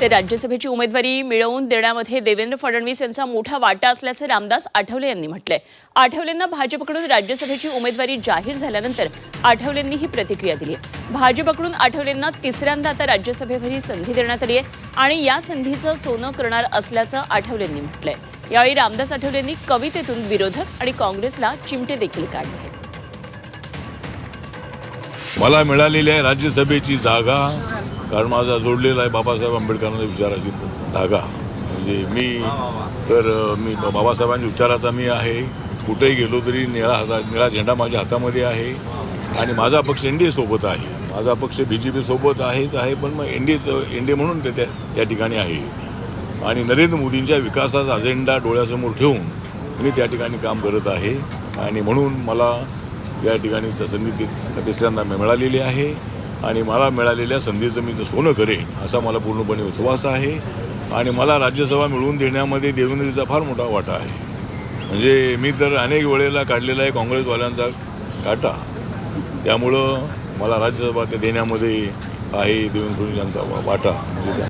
ते राज्यसभेची उमेदवारी मिळवून देण्यामध्ये देवेंद्र फडणवीस यांचा मोठा वाटा असल्याचे रामदास आठवले यांनी म्हटलंय। आठवलेंना भाजपकडून राज्यसभेची उमेदवारी जाहीर झाल्यानंतर आठवलेंनी ही प्रतिक्रिया दिली। भाजपकडून आठवलेंना तिसऱ्यांदा आता राज्यसभेवरही संधी देण्यात आली आहे आणि या संधीचं सोनं करणार असल्याचं आठवलेंनी म्हटलंय। यावेळी रामदास आठवलेंनी कवितेतून विरोधक आणि काँग्रेसला चिमटे देखील काढले। मला मिळालेली आहे राज्यसभेची जागा, कारण माझा जोडलेला आहे बाबासाहेब आंबेडकरांच्या विचाराची धागा। म्हणजे मी बाबासाहेबांच्या विचाराचा मी आहे। कुठेही गेलो तरी निळा झेंडा माझ्या हातामध्ये आहे आणि माझा पक्ष एनडीए सोबत आहे। माझा पक्ष बीजेपी सोबत आहेच आहे, पण मग एनडीए म्हणून ते त्या ठिकाणी आहे आणि नरेंद्र मोदींच्या विकासाचा अजेंडा डोळ्यासमोर ठेवून मी त्या ठिकाणी काम करत आहे आणि म्हणून मला या ठिकाणी संधी तिसऱ्यांदा मिळालेली आहे आणि मला मिळालेल्या संधीचं मी सोनं करेन असा मला पूर्णपणे विश्वास आहे आणि मला राज्यसभा मिळवून देण्यामध्ये देवेंद्रजीचा फार मोठा वाटा आहे। म्हणजे मी तर अनेक वेळेला काढलेला आहे काँग्रेसवाल्यांचा काटा, त्यामुळं मला राज्यसभा ते देण्यामध्ये आहे देवेंद्र फडणवीस यांचा वाटा। म्हणजे